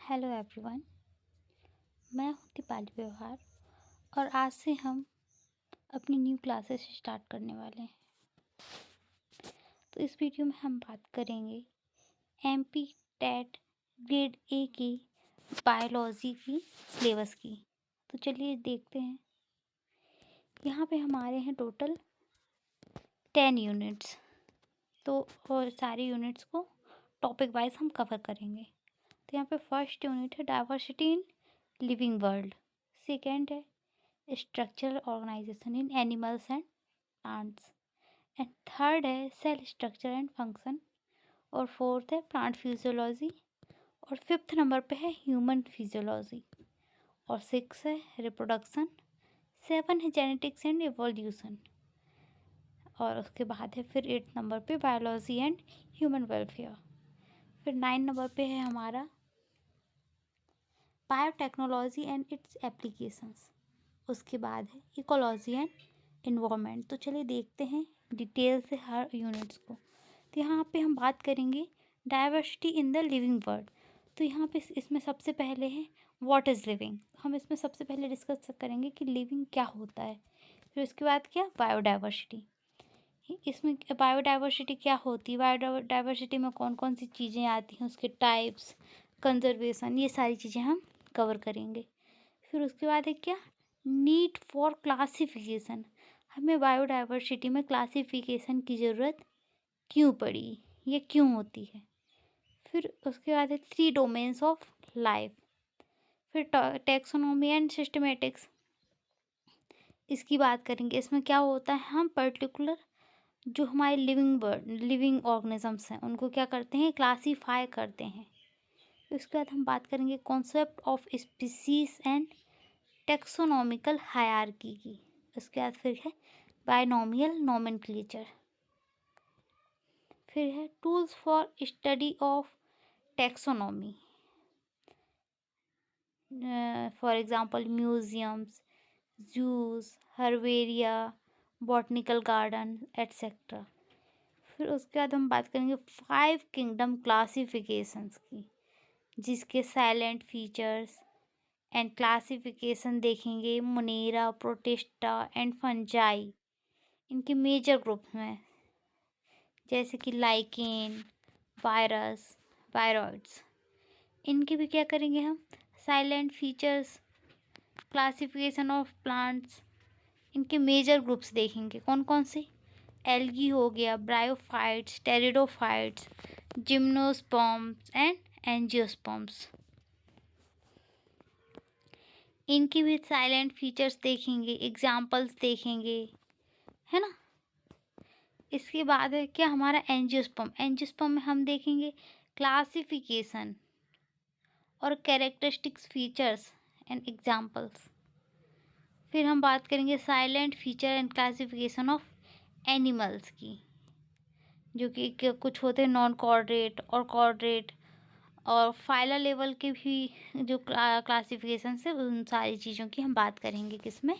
Hello everyone. मैं हूँ दीपाली व्यवहार और आज से हम अपनी न्यू क्लासेस स्टार्ट करने वाले हैं। तो इस वीडियो में हम बात करेंगे एमपी टेट ग्रेड ए की बायोलॉजी की सिलेबस की। तो चलिए देखते हैं। यहाँ पे हमारे हैं टोटल 10 यूनिट्स। तो और सारे यूनिट्स को टॉपिक वाइज हम कवर करेंगे। तो यहाँ पे फर्स्ट यूनिट है diversity in living world, second है structural organisation in animals and plants, and third है सेल स्ट्रक्चर एंड फंक्शन, और फोर्थ है प्लांट फिजियोलॉजी, और फिफ्थ नंबर पे है ह्यूमन फिजियोलॉजी, और सिक्स है रिप्रोडक्शन, सेवन है जेनेटिक्स एंड इवोल्यूशन, और उसके बाद है फिर एट नंबर पे बायोलॉजी एंड ह्यूमन वेलफेयर। फिर 9 नंबर पे है हमारा बायोटेक्नोलॉजी एंड इट्स एप्लीकेशंस। उसके बाद है इकोलॉजी एंड इन्वायरमेंट। तो चलिए देखते हैं डिटेल से हर यूनिट्स को। तो यहाँ पे हम बात करेंगे diversity in the living world. तो यहाँ पे इसमें सबसे पहले है व्हाट इज़ लिविंग। हम इसमें सबसे पहले डिस्कस करेंगे कि लिविंग क्या होता है। फिर उसके बाद क्या बायोडाइवर्सिटी। इसमें बायोडाइवर्सिटी क्या होती है, बायोडाइवर्सिटी में कौन कौन सी चीज़ें आती हैं, उसके टाइप्स, कंजर्वेशन, ये सारी चीज़ें हम कवर करेंगे। फिर उसके बाद है क्या नीड फॉर क्लासिफिकेशन। हमें बायोडाइवर्सिटी में क्लासिफिकेशन की ज़रूरत क्यों पड़ी, ये क्यों होती है। फिर उसके बाद है 3 डोमेन्स ऑफ लाइफ। फिर टैक्सोनॉमी एंड सिस्टमेटिक्स, इसकी बात करेंगे। इसमें क्या होता है, हम पर्टिकुलर जो हमारे लिविंग ऑर्गेनिजम्स हैं उनको क्या करते हैं, क्लासीफाई करते हैं। उसके बाद हम बात करेंगे concept of species and taxonomical hierarchy की। उसके बाद फिर है बायनोमियल नोमेनक्लेचर। फिर है tools for study of taxonomy, for example museums, juice, herbaria, botanical garden etcetera. फिर उसके बाद हम बात करेंगे 5 किंगडम क्लासिफिकेशंस की, जिसके साइलेंट फीचर्स एंड क्लासिफिकेशन देखेंगे। मोनेरा, प्रोटिस्टा एंड फंजाई इनके मेजर ग्रुप्स में, जैसे कि लाइकेन, वायरस, वायरॉइड्स। इनके भी क्या करेंगे हम salient features, classification of plants, इनके मेजर ग्रुप्स देखेंगे कौन कौन से। एल्गी हो गया, bryophytes, pteridophytes, gymnosperms and angiosperms. इनकी भी साइलेंट फीचर्स देखेंगे, एग्जाम्पल्स देखेंगे, है ना। इसके बाद है क्या हमारा एंजियोस्पर्म। एंजियोस्पर्म में हम देखेंगे क्लासिफिकेशन और कैरेक्टरिस्टिक्स फीचर्स एंड एग्जाम्पल्स। फिर हम बात करेंगे silent feature and classification of animals की, जो कि कुछ होते हैं नॉन कॉर्डेट और कॉर्डेट, और फाइलर लेवल के भी जो क्लासिफिकेशन है उन सारी चीज़ों की हम बात करेंगे किसमें,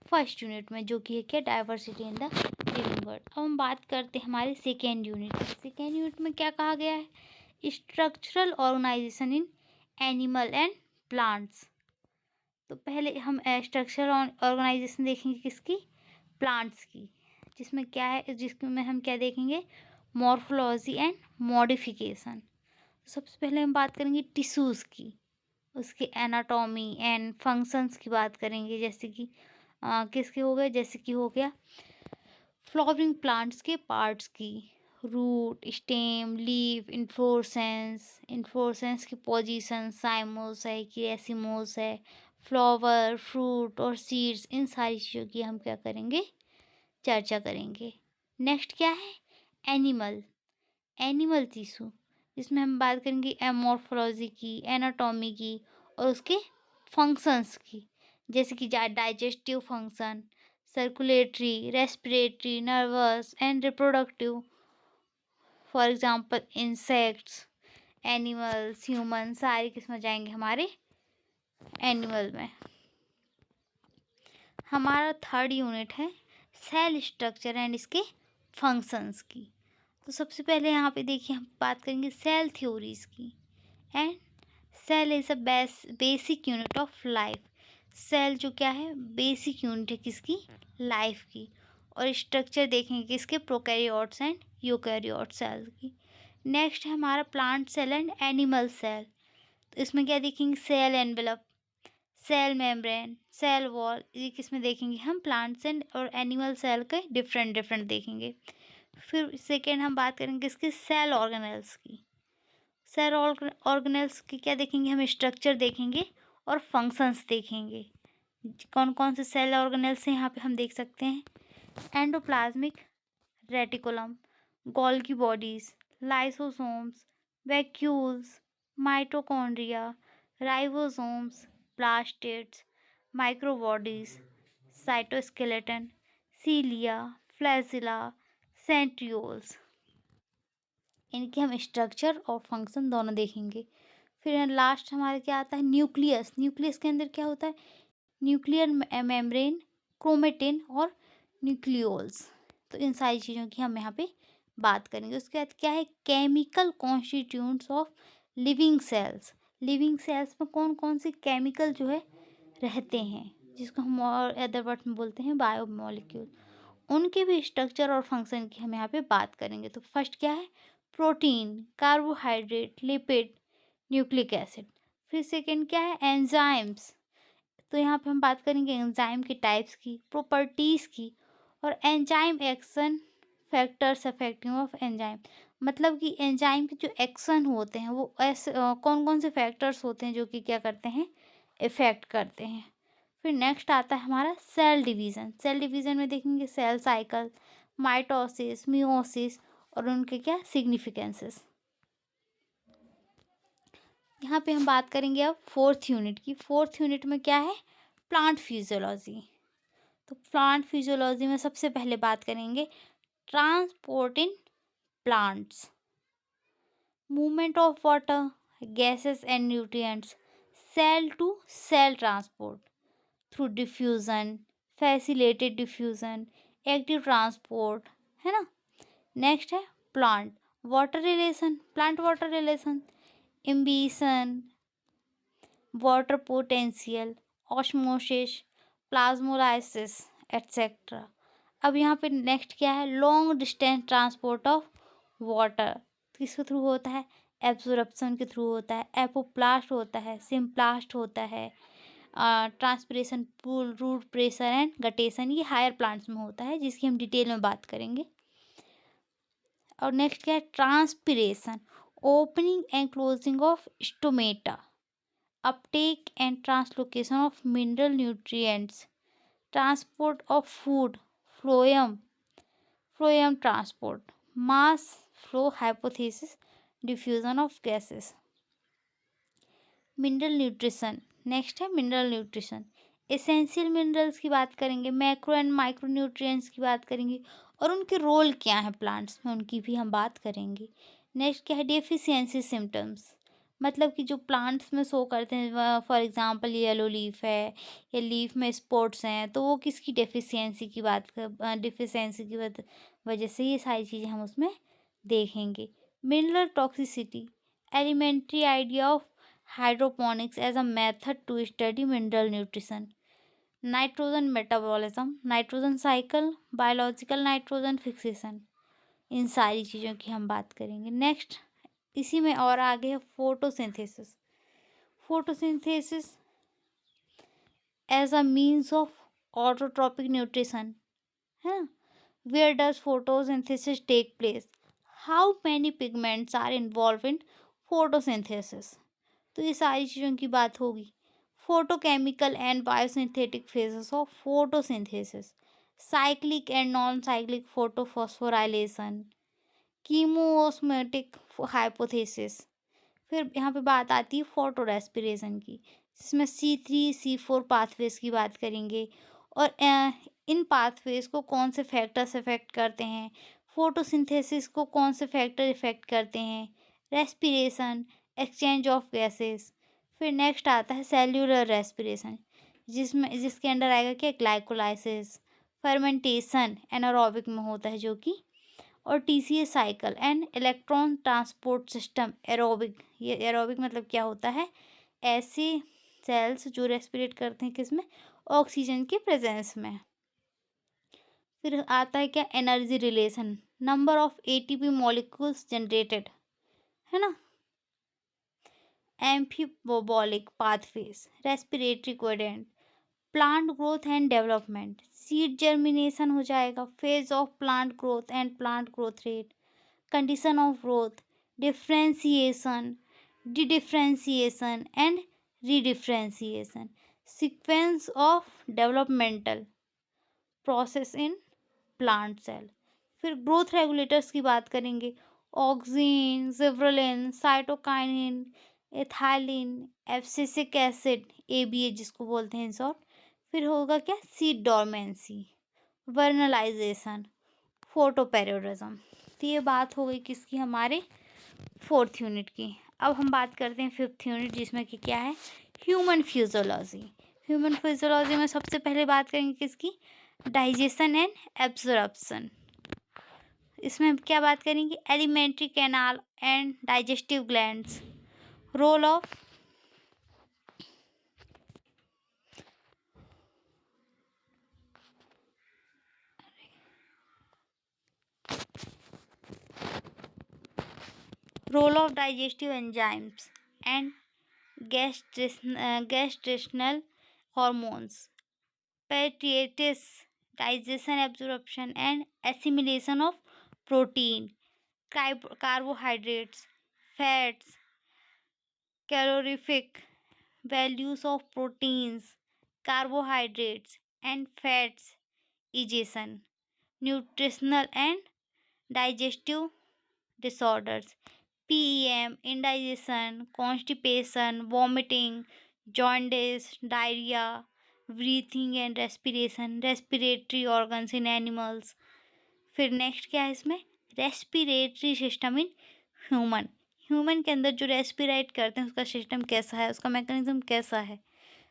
फर्स्ट यूनिट में, जो कि है क्या diversity in the living world. अब हम बात करते हैं हमारे सेकेंड यूनिट। सेकेंड यूनिट में क्या कहा गया है, structural organisation in animal and plants. तो पहले हम स्ट्रक्चरल ऑर्गेनाइजेशन देखेंगे किसकी, प्लांट्स की, जिसमें क्या है, जिसमें हम क्या देखेंगे मॉर्फोलॉजी एंड मॉडिफिकेशन। सबसे पहले हम बात करेंगे टिश्यूज़ की, उसके एनाटॉमी एंड फंक्शंस की बात करेंगे। जैसे कि किसके हो गए, जैसे कि हो गया फ्लावरिंग प्लांट्स के पार्ट्स की, रूट, स्टेम, लीफ, इन्फ्लोरेसेंस की पोजीशन, साइमोस है कि एसिमोस है, फ्लावर, फ्रूट और सीड्स, इन सारी चीज़ों की हम क्या करेंगे, चर्चा करेंगे। नेक्स्ट क्या है एनिमल टिश्यू, जिसमें हम बात करेंगे एमोर्फोलॉजी की, एनाटॉमी की और उसके फंक्शंस की, जैसे कि digestive function, circulatory, respiratory, nervous and reproductive, for example insects, animals, human, सारी किस्में जाएंगे हमारे एनिमल में। हमारा थर्ड यूनिट है सेल स्ट्रक्चर एंड इसके फंक्शंस की। तो सबसे पहले यहाँ पे देखिए हम बात करेंगे सेल थ्योरीज की and cell is a basic unit of life. Cell जो क्या है, बेसिक यूनिट है किसकी, लाइफ की। और स्ट्रक्चर देखेंगे किसके, प्रोकैरियोट्स एंड यूकैरियोट सेल की। नेक्स्ट है हमारा plant cell and animal cell. तो इसमें क्या देखेंगे, cell envelope, cell membrane, cell wall, ये किसमें देखेंगे हम, प्लांट्स एंड और एनिमल सेल के डिफरेंट डिफरेंट देखेंगे। फिर सेकेंड हम बात करेंगे किसकी, सेल ऑर्गेनेल्स की। सेल ऑर्गेनेल्स की क्या देखेंगे हम, स्ट्रक्चर देखेंगे और फंक्शंस देखेंगे। कौन कौन से सेल ऑर्गेनेल्स हैं यहाँ पे हम देख सकते हैं, endoplasmic reticulum, Golgi bodies, lysosomes, vacuoles, mitochondria, ribosomes, plastids, microbodies, cytoskeleton, cilia, flagella, centrioles. इनके हम स्ट्रक्चर और फंक्शन दोनों देखेंगे। फिर लास्ट हमारे क्या आता है, न्यूक्लियस। न्यूक्लियस के अंदर क्या होता है, न्यूक्लियर मेम्ब्रेन, क्रोमेटिन और न्यूक्लियोल्स। तो इन सारी चीज़ों की हम यहाँ पे बात करेंगे। उसके बाद क्या है, chemical constituents of living cells. Living cells में कौन कौन से केमिकल जो है रहते हैं, जिसको हम और अदर वर्ड में बोलते हैं बायोमोलिक्यूल। उनके भी स्ट्रक्चर और फंक्शन की हम यहाँ पे बात करेंगे। तो फर्स्ट क्या है, protein, carbohydrate, lipid, nucleic acid. फिर सेकेंड क्या है, एंजाइम्स। तो यहाँ पे हम बात करेंगे एंजाइम के टाइप्स की, प्रॉपर्टीज़ की, और enzyme action factors affecting of enzyme. मतलब कि एंजाइम के जो एक्शन होते हैं वो ऐसे कौन कौन से फैक्टर्स होते हैं जो कि क्या करते हैं, इफ़ेक्ट करते हैं। फिर नेक्स्ट आता है हमारा सेल डिवीज़न। सेल डिवीज़न में देखेंगे सेल साइकिल, माइटोसिस, मियोसिस और उनके क्या सिग्निफिकेंसेस। यहाँ पे हम बात करेंगे अब फोर्थ यूनिट की। फोर्थ यूनिट में क्या है, प्लांट फिजियोलॉजी। तो प्लांट फिजियोलॉजी में सबसे पहले बात करेंगे transport in plants, movement of water, gases and nutrients, cell to cell transport through diffusion, facilitated diffusion, active transport, है ना। नेक्स्ट है plant water relation, plant water relation, imbibition, water potential, osmosis, plasmolysis etcetera. अब यहाँ पे next क्या है, long distance transport of water. किसके through होता है, एब्जॉर्प्शन के थ्रू होता है, एपोप्लास्ट होता है, सिम्प्लास्ट होता है, transpiration, pool, root pressure and guttation, ये हायर प्लांट्स में होता है जिसकी हम डिटेल में बात करेंगे। और नेक्स्ट क्या है, transpiration, opening and closing of stomata, uptake and translocation of mineral nutrients, transport of food, phloem transport, mass flow hypothesis, diffusion of gases. Mineral nutrition, next है मिनरल न्यूट्रिशन, एसेंशियल मिनरल्स की बात करेंगे, macro and micro nutrients की बात करेंगे और उनके role क्या है प्लांट्स में, उनकी भी हम बात करेंगे। नेक्स्ट क्या है, डेफिशिएंसी सिम्टम्स, मतलब कि जो प्लांट्स में शो करते हैं, फॉर एग्जांपल येलो लीफ है या लीफ में स्पॉट्स हैं, तो वो किसकी डेफिशिएंसी की डेफिशिएंसी की वजह से ये सारी चीज़ें हम उसमें देखेंगे। Mineral toxicity, elementary idea of hydroponics as a method to study mineral nutrition, nitrogen metabolism, nitrogen cycle, biological nitrogen fixation, इन सारी चीज़ों की हम बात करेंगे। नेक्स्ट इसी में और आगे है photosynthesis. Photosynthesis as a means of autotrophic nutrition, है ना। Where does photosynthesis take place, how many pigments are involved in photosynthesis. तो ये सारी चीज़ों की बात होगी। Photochemical and biosynthetic phases of photosynthesis, cyclic and non cyclic photophosphorylation, chemiosmotic hypothesis. फिर यहाँ पे बात आती है फोटो रेस्पिरेशन की, जिसमें C3 C4 पाथवेज की बात करेंगे और इन पाथवेज को कौन से फैक्टर्स इफेक्ट करते हैं, फोटोसिंथेसिस को कौन से फैक्टर इफेक्ट करते हैं, रेस्पिरेशन, एक्सचेंज ऑफ गैसेस। फिर नेक्स्ट आता है सेल्यूलर रेस्पिरेशन, जिसके अंडर आएगा क्या, ग्लाइकोलाइसिस, फर्मेंटेशन एनारोबिक में होता है जो कि, और TCA cycle and electron transport system aerobic. ये एरोबिक मतलब क्या होता है, ऐसे सेल्स जो रेस्पिरेट करते हैं किसमें, ऑक्सीजन के प्रेजेंस में। फिर आता है क्या, energy relation, number of ATP molecules generated, है ना। Amphibolic pathways, respiratory quotient, plant growth and development, seed germination हो जाएगा, phase of plant growth and plant growth rate, condition of growth, differentiation, dedifferentiation and redifferentiation, sequence of developmental process in plant cell. फिर growth regulators की बात करेंगे, auxin, gibberellin, cytokinin, ethylene, abscisic acid, ABA जिसको बोलते हैं in short. फिर होगा क्या, सीड डोरमेंसी, वर्नलाइजेशन, फोटोपेरियोडिज्म। तो ये बात हो गई किसकी, हमारे फोर्थ यूनिट की। अब हम बात करते हैं फिफ्थ यूनिट जिसमें कि क्या है, ह्यूमन फिजियोलॉजी। ह्यूमन फिजियोलॉजी में सबसे पहले बात करेंगे किसकी, डाइजेशन एंड एब्जॉर्प्शन। इसमें क्या बात करेंगे, alimentary canal and digestive glands, role of digestive enzymes and gastrointestinal hormones, pancreatitis, digestion, absorption and assimilation of protein, carbohydrates, fats, calorific values of proteins, carbohydrates and fats, digestion, nutritional and digestive disorders, PEM, indigestion, constipation, vomiting, jaundice, diarrhea, breathing and respiration, respiratory organs in animals। फिर next क्या है इसमें, respiratory system in human. Human के अंदर जो रेस्पिरेट करते हैं उसका सिस्टम कैसा है, उसका मैकेनिज्म कैसा है,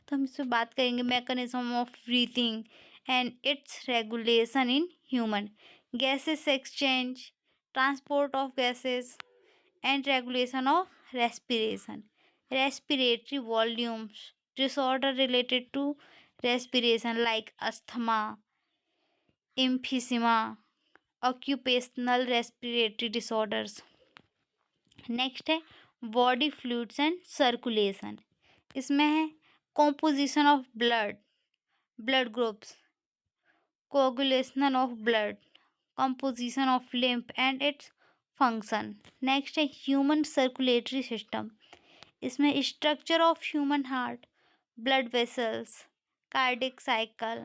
तो हम इस पर बात करेंगे, mechanism of breathing and its regulation in human, gases exchange, transport of gases and regulation of respiration, respiratory volumes, disorder related to respiration like asthma, emphysema, occupational respiratory disorders। Next है body fluids and circulation. इसमें है composition of blood, blood groups, coagulation of blood, composition of lymph and its function। Next है human circulatory system. इसमें structure of human heart, blood vessels, cardiac cycle,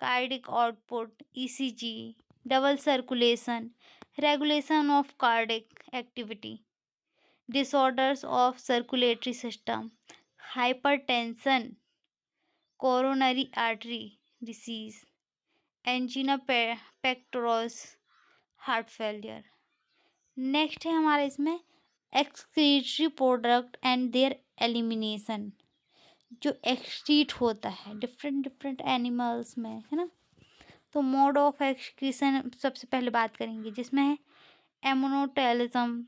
cardiac output, ECG, double circulation, regulation of cardiac activity, disorders of circulatory system, hypertension, coronary artery disease, angina pectoris, heart failure. Next है हमारा इसमें excretory product and there elimination, जो excrete होता है different different animals में, है ना। तो मोड ऑफ एक्सक्रीशन सबसे पहले बात करेंगे जिसमें है एमोनोटेलिज्म,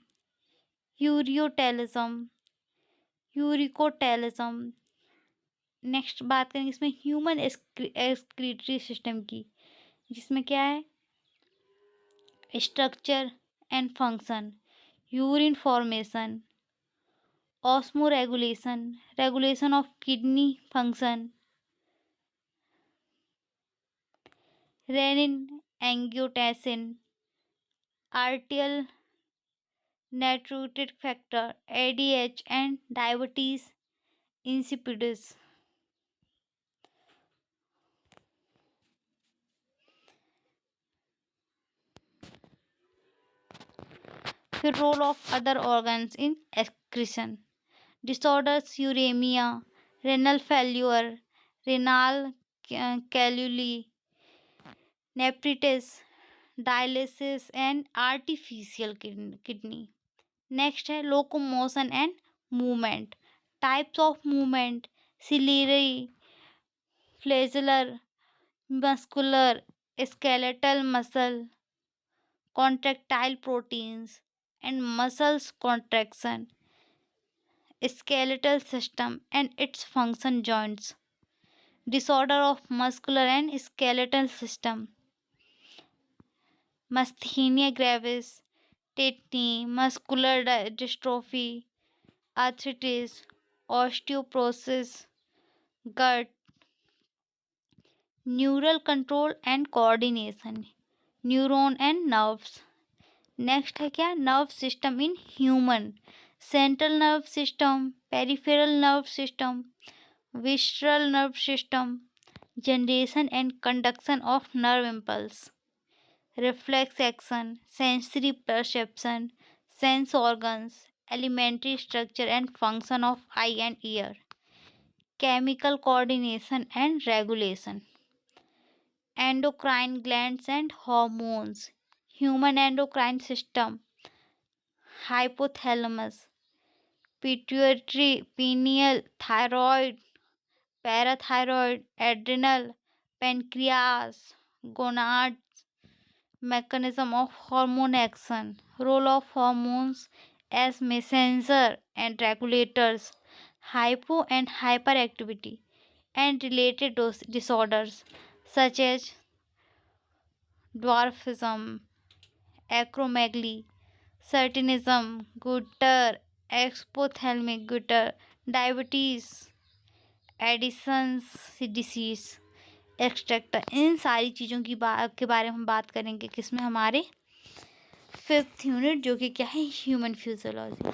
यूरियोटेलिज्म, यूरिकोटेलिज्म। नेक्स्ट बात करेंगे इसमें ह्यूमन एक्सक्रीटरी सिस्टम की, जिसमें क्या है structure and function, urine formation, osmoregulation, regulation of kidney function, renin angiotensin, atrial natriuretic factor, ADH and diabetes insipidus. फिर role of other organs in excretion, disorders uraemia, renal failure, renal calculi, nephritis, dialysis and artificial kidney. Next है locomotion and movement, types of movement, ciliary, flagellar, muscular, skeletal muscle, contractile proteins and muscles contraction, skeletal system and its function joints, disorder of muscular and skeletal system, myasthenia gravis, tetany, muscular dystrophy, arthritis, osteoporosis, gut, neural control and coordination, neuron and nerves. Next है क्या, nerve system in human, central nerve system, peripheral nerve system, visceral nerve system, generation and conduction of nerve impulse, reflex action, sensory perception, sense organs, elementary structure and function of eye and ear, chemical coordination and regulation, endocrine glands and hormones, human endocrine system, hypothalamus, pituitary, pineal, thyroid, parathyroid, adrenal, pancreas, gonads, mechanism of hormone action, role of hormones as messenger and regulators, hypo and hyperactivity, and related disorders such as dwarfism, acromegaly, sertinism, Gutter, exophthalmic Gutter, diabetes, Addison's disease extractor, इन सारी चीज़ों के बारे में हम बात करेंगे किसमें, हमारे 5th यूनिट, जो कि क्या है, ह्यूमन फिजियोलॉजी।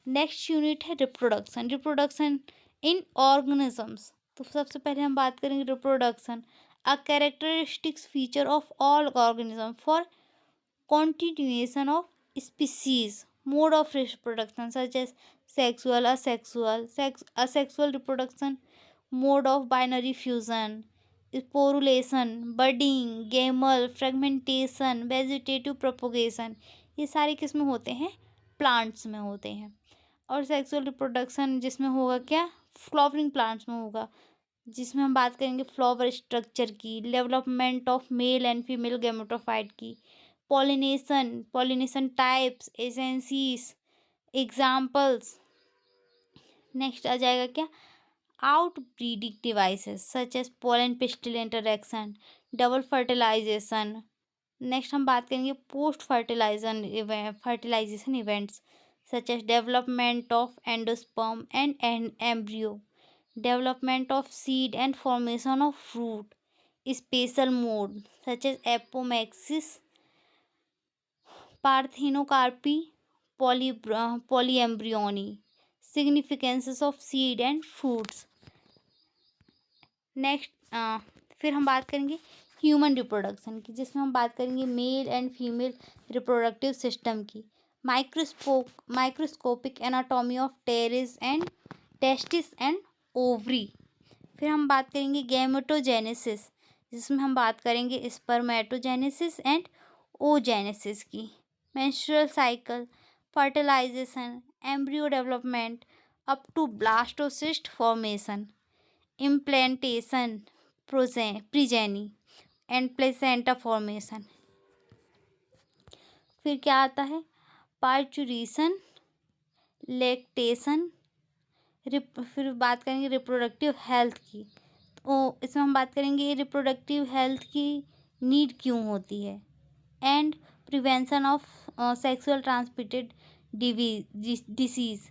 नेक्स्ट यूनिट है रिप्रोडक्शन, रिप्रोडक्शन इन ऑर्गेनिजम्स। तो सबसे पहले हम बात करेंगे reproduction, a characteristics feature of all organism for continuation of species, mode of reproduction such as sexual, asexual reproduction, mode of binary fusion, sporulation, budding, gamal fragmentation, vegetative propagation, ये सारे किस में होते हैं, प्लांट्स में होते हैं। और सेक्सुअल रिप्रोडक्शन जिसमें होगा क्या, फ्लावरिंग प्लांट्स में होगा, जिसमें हम बात करेंगे फ्लावर स्ट्रक्चर की, development of male and female gametophyte की, pollination types, agencies, examples. Next आ जाएगा क्या, out breeding devices such as pollen pistil interaction, double fertilisation. Next हम बात करेंगे post fertilisation events such as development of endosperm and embryo, development of seed and formation of fruit, special mode such as apomixis, parthenocarpy, polyembryony, significances of seed and fruits। Next फिर हम बात करेंगे human reproduction की, जिसमें हम बात करेंगे male and female reproductive system की, microscopic anatomy of testis and ovary. फिर हम बात करेंगे गैमेटोजेनेसिस, जिसमें हम बात करेंगे स्पर्मेटोजेनेसिस एंड ओजेनेसिस की, menstrual cycle, fertilization, embryo development up to blastocyst formation, implantation, progeny and placenta formation। फिर क्या आता है, पार्चुरेशन, लैक्टेशन। फिर बात करेंगे रिप्रोडक्टिव हेल्थ की, तो इसमें हम बात करेंगे रिप्रोडक्टिव हेल्थ की नीड क्यों होती है, and prevention of sexual transmitted disease.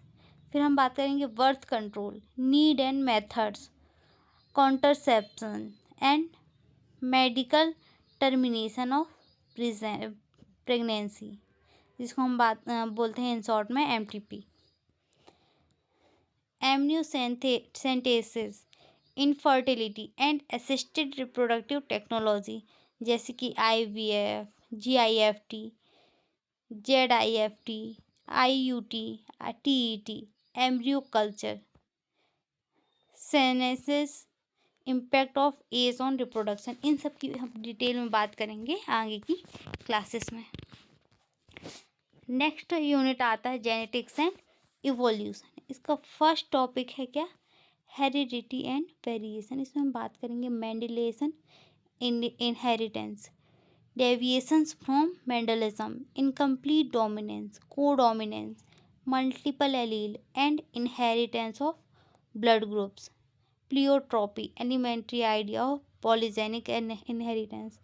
फिर हम बात करेंगे birth control, need and methods, contraception and medical termination of pregnancy, जिसको हम बोलते हैं इन शॉर्ट में MTP. Amniocentesis, infertility and assisted reproductive technology, जैसे कि IVF, GIFT, ZIFT, IUT, TET, embryo culture, senescence, impact of age on reproduction. इन सब की हम डिटेल में बात करेंगे आगे की क्लासेस में। नेक्स्ट यूनिट आता है जेनेटिक्स एंड इवोल्यूशन। इसका फर्स्ट टॉपिक है क्या, हेरिडिटी एंड वेरिएशन। इसमें हम बात करेंगे Mendelian, inheritance, deviations from Mendelism, incomplete dominance, codominance, multiple allele and inheritance of blood groups, pleiotropy, elementary idea of polygenic inheritance,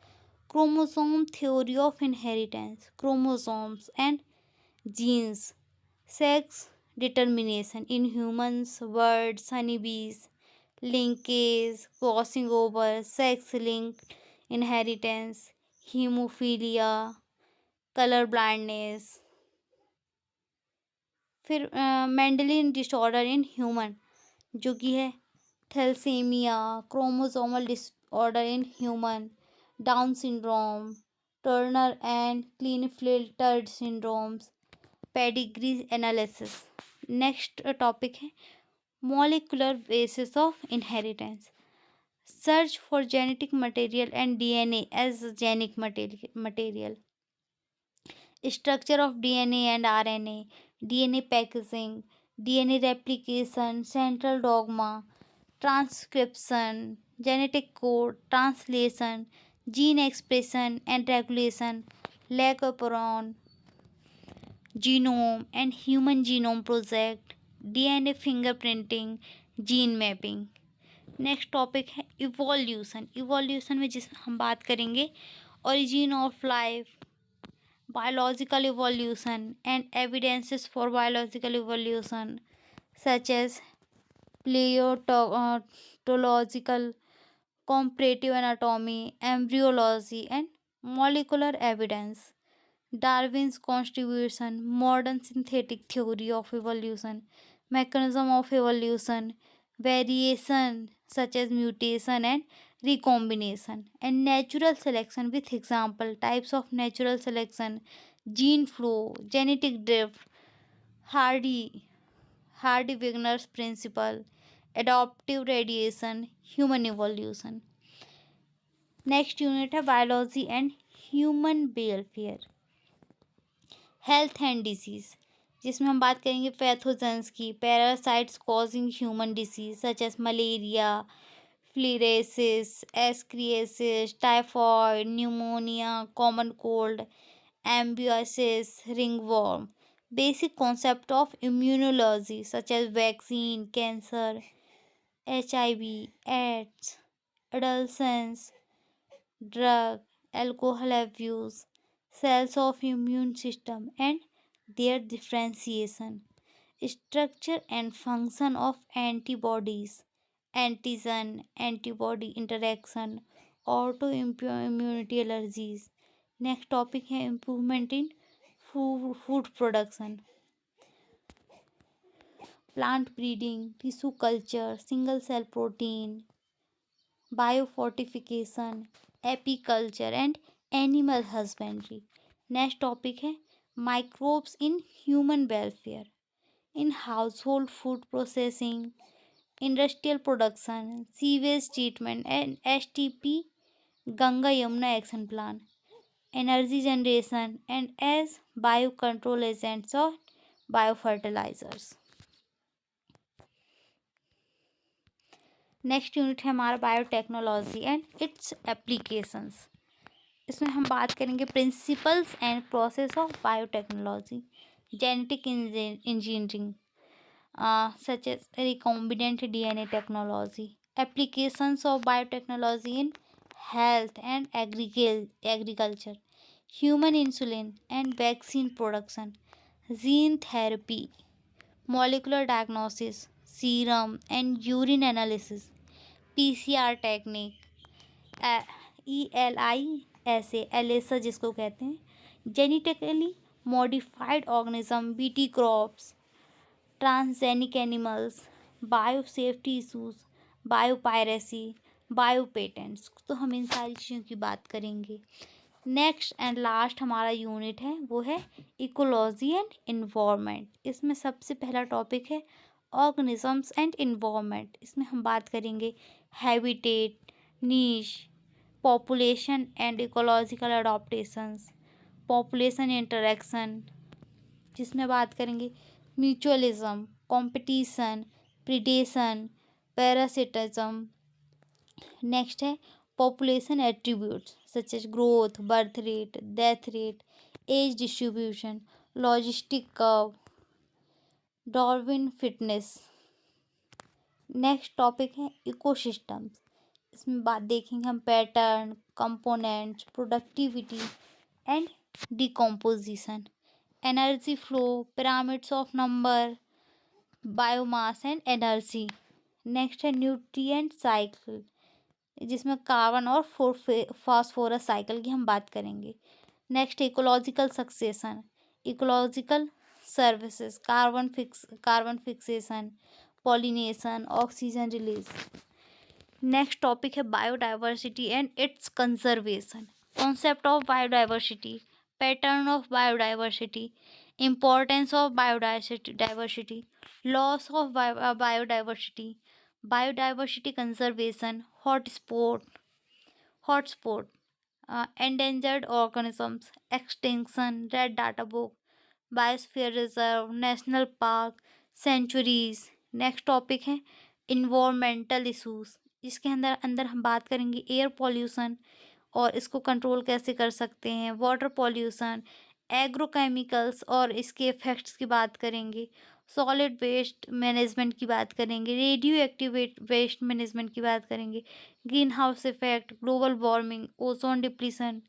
chromosome theory of inheritance, chromosomes and genes, sex determination in humans, birds, honeybees, linkage, crossing over, sex linked inheritance, hemophilia, color blindness. फिर Mendelian disorder in human जो कि है thalassaemia, chromosomal disorder in human, Down syndrome, Turner and Klinefelter syndromes, pedigree analysis. Next topic है molecular basis of inheritance, search for genetic material and DNA as genic material, structure of DNA and RNA, DNA packaging, DNA replication, central dogma, transcription, genetic code, translation, gene expression and regulation, Lacoperon, genome and human genome project, DNA fingerprinting, gene mapping. Next topic है evolution. Evolution में जिस हम बात करेंगे origin of life, biological evolution and evidences for biological evolution such as paleontological, comparative anatomy, embryology and molecular evidence, Darwin's contribution, modern synthetic theory of evolution, mechanism of evolution, variation such as mutation and recombination, and natural selection with example, types of natural selection, gene flow, genetic drift, Hardy-Wigner's principle, adaptive radiation, human evolution. Next unit है biology and human welfare, health and disease, जिसमें हम बात करेंगे pathogens की, parasites causing human diseases such as malaria, filariasis, ascariasis, typhoid, pneumonia, common cold, amoebiasis, ringworm, basic concept of immunology such as vaccine, cancer, HIV, AIDS, adolescence, drug, alcohol abuse, cells of immune system and their differentiation, structure and function of antibodies, antigen antibody interaction, autoimmunity allergies. Next topic है improvement in food production, plant breeding, tissue culture, single cell protein, biofortification, apiculture and animal husbandry. Next topic है microbes in human welfare, in household food processing, industrial production, sewage treatment and STP, Ganga Yamuna action plan, energy generation and as bio control agents और biofertilizers. Next unit है हमारा biotechnology and it's applications. इसमें हम बात करेंगे principles and process of biotechnology, genetic engineering such as recombinant DNA technology, applications of biotechnology in health and agriculture, human insulin and vaccine production, gene therapy, molecular diagnosis, serum and urine analysis, PCR technique, ELISA जिसको कहते हैं, genetically modified organism, BT crops, transgenic animals, bio safety issues, bio piracy, bio patents. तो हम इन सारी चीज़ों की बात करेंगे। नेक्स्ट एंड लास्ट हमारा यूनिट है वो है इकोलॉजी एंड इन्वायरमेंट। इसमें सबसे पहला टॉपिक है ऑर्गेनिजम्स एंड इन्वायरमेंट। इसमें हम बात करेंगे habitat, niche, population and ecological adaptations, population interaction, जिसमें बात करेंगे mutualism, competition, predation, parasitism. Next है population attributes such as growth, birth rate, death rate, age distribution, logistic curve, Darwin fitness. Next topic है ecosystems. इसमें बात देखेंगे हम pattern, components, productivity and decomposition, energy flow, pyramids of number, biomass and energy. Next है nutrient cycle, जिसमें carbon और phosphorus cycle की हम बात करेंगे। Next ecological succession, ecological services, carbon fixation, pollination, oxygen release. Next topic है biodiversity and its conservation, concept of biodiversity, pattern of biodiversity, importance of biodiversity, loss of biodiversity, biodiversity conservation, hotspot, endangered organisms, extinction, red data book, biosphere reserve, national park, sanctuaries। Next topic है environmental issues. इसके अंदर अंदर हम बात करेंगे air pollution और इसको control कैसे कर सकते हैं, वाटर पॉल्यूशन, एग्रोकेमिकल्स और इसके इफ़ेक्ट्स की बात करेंगे, सॉलिड वेस्ट मैनेजमेंट की बात करेंगे, रेडियो एक्टिव वेस्ट मैनेजमेंट की बात करेंगे, green house effect, global warming, ozone depletion,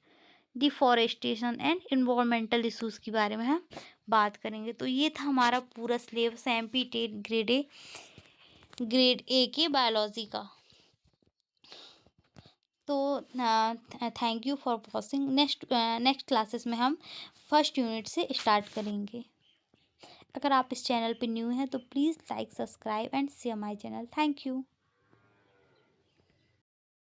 deforestation and environmental issues के बारे में हम बात करेंगे। तो ये था हमारा पूरा सिलेबस MP10 ग्रेड ए के बायोलॉजी का। तो thank you for watching. Next classes में हम फर्स्ट यूनिट से स्टार्ट करेंगे। अगर आप इस चैनल पे न्यू हैं तो please like, subscribe and share my channel. Thank you.